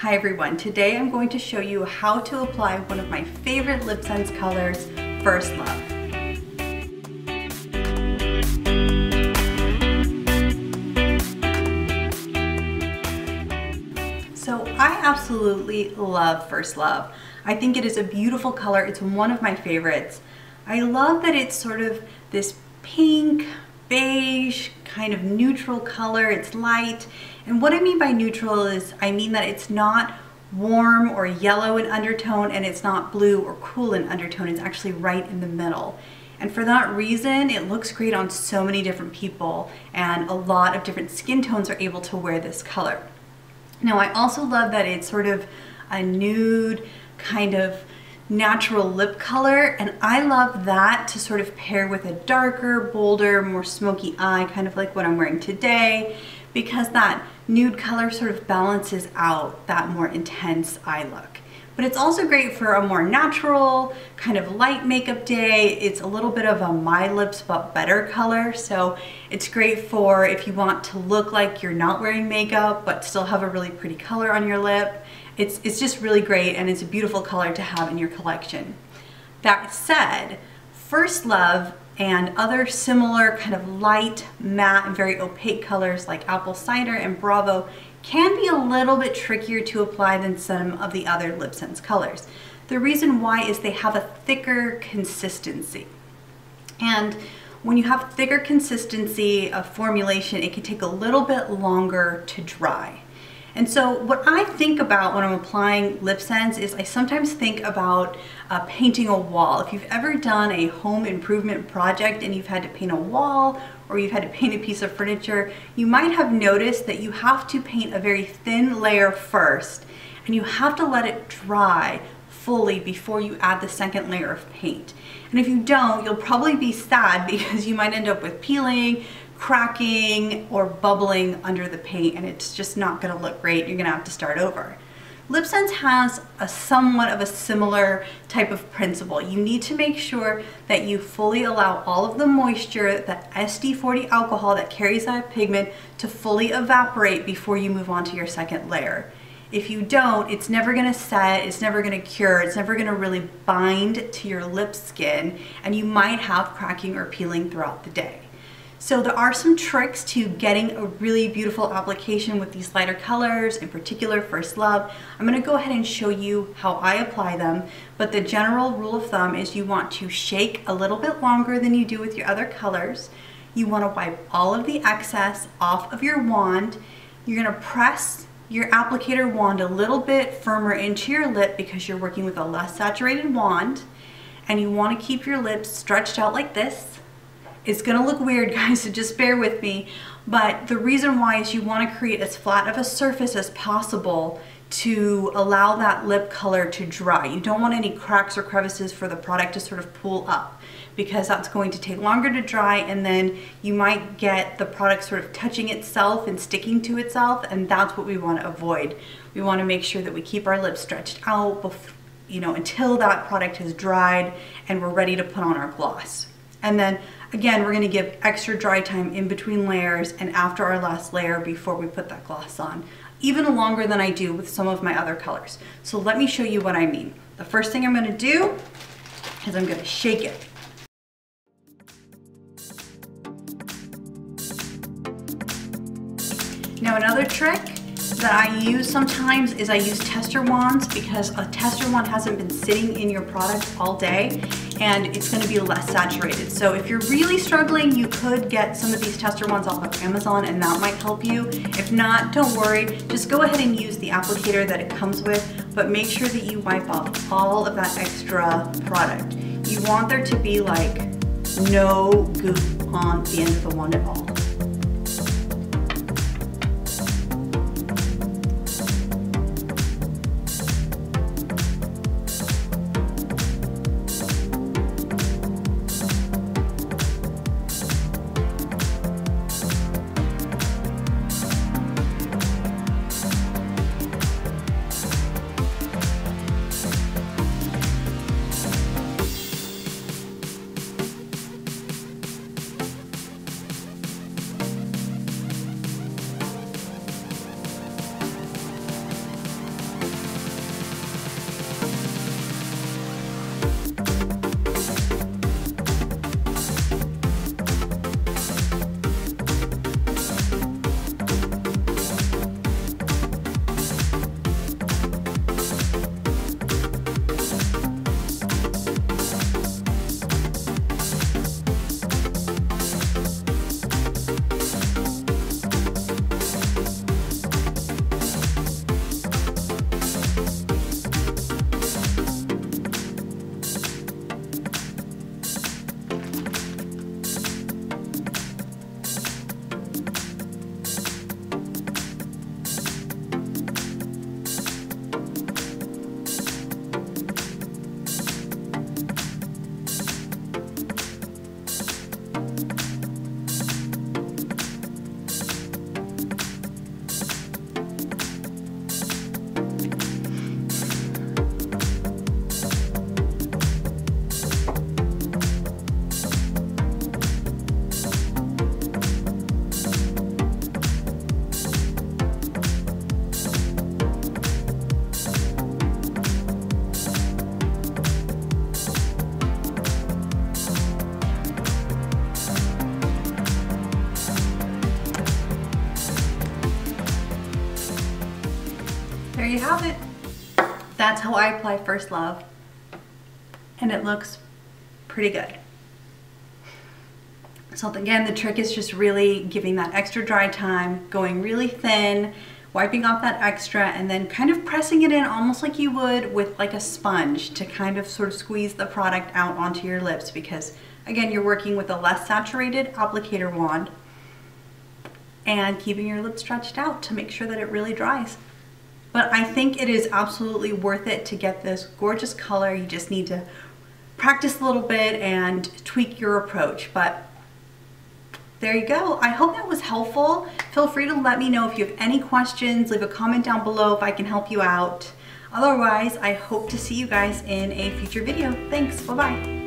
Hi everyone, today I'm going to show you how to apply one of my favorite LipSense colors, First Love. So I absolutely love First Love. I think it is a beautiful color. It's one of my favorites. I love that it's sort of this pink, beige, kind of neutral color. It's light. And what I mean by neutral is I mean that it's not warm or yellow in undertone and it's not blue or cool in undertone. It's actually right in the middle. And for that reason, it looks great on so many different people, and a lot of different skin tones are able to wear this color. Now, I also love that it's sort of a nude kind of natural lip color, and I love that to sort of pair with a darker, bolder, more smoky eye, kind of like what I'm wearing today, because that nude color sort of balances out that more intense eye look. But it's also great for a more natural, kind of light makeup day. It's a little bit of a My Lips But Better color, so it's great for if you want to look like you're not wearing makeup but still have a really pretty color on your lip. It's just really great, and it's a beautiful color to have in your collection. That said, First Love and other similar kind of light, matte, and very opaque colors like Apple Cider and Bravo can be a little bit trickier to apply than some of the other LipSense colors. The reason why is they have a thicker consistency. And when you have thicker consistency of formulation, it can take a little bit longer to dry. And so what I think about when I'm applying LipSense is I sometimes think about painting a wall. If you've ever done a home improvement project and you've had to paint a wall or you've had to paint a piece of furniture, you might have noticed that you have to paint a very thin layer first, and you have to let it dry fully before you add the second layer of paint. And if you don't, you'll probably be sad because you might end up with peeling, cracking, or bubbling under the paint, and it's just not going to look great. You're going to have to start over. LipSense has a somewhat of a similar type of principle. You need to make sure that you fully allow all of the moisture, that SD40 alcohol that carries that pigment, to fully evaporate before you move on to your second layer. If you don't, it's never going to set, it's never going to cure, it's never going to really bind to your lip skin, and you might have cracking or peeling throughout the day. So there are some tricks to getting a really beautiful application with these lighter colors, in particular First Love. I'm going to go ahead and show you how I apply them, but the general rule of thumb is you want to shake a little bit longer than you do with your other colors. You want to wipe all of the excess off of your wand. You're going to press your applicator wand a little bit firmer into your lip because you're working with a less saturated wand, and you want to keep your lips stretched out like this. It's gonna look weird, guys, so just bear with me. But the reason why is you wanna create as flat of a surface as possible to allow that lip color to dry. You don't want any cracks or crevices for the product to sort of pull up, because that's going to take longer to dry, and then you might get the product sort of touching itself and sticking to itself, and that's what we wanna avoid. We wanna make sure that we keep our lips stretched out until that product has dried and we're ready to put on our gloss. And then again, we're going to give extra dry time in between layers and after our last layer before we put that gloss on, even longer than I do with some of my other colors. So let me show you what I mean. The first thing I'm going to do is I'm going to shake it. Now, another trick that I use sometimes is I use tester wands, because a tester wand hasn't been sitting in your product all day and it's going to be less saturated. So if you're really struggling, you could get some of these tester wands off of Amazon, and that might help you. If not, don't worry, just go ahead and use the applicator that it comes with, but make sure that you wipe off all of that extra product. You want there to be like no goop on the end of the wand at all. there you have it. That's how I apply First Love, and it looks pretty good. So again, the trick is just really giving that extra dry time, going really thin, wiping off that extra, and then kind of pressing it in almost like you would with like a sponge to kind of sort of squeeze the product out onto your lips, because again, you're working with a less saturated applicator wand and keeping your lips stretched out to make sure that it really dries. But I think it is absolutely worth it to get this gorgeous color. You just need to practice a little bit and tweak your approach. But there you go. I hope that was helpful. Feel free to let me know if you have any questions. Leave a comment down below if I can help you out. Otherwise, I hope to see you guys in a future video. Thanks. Bye-bye.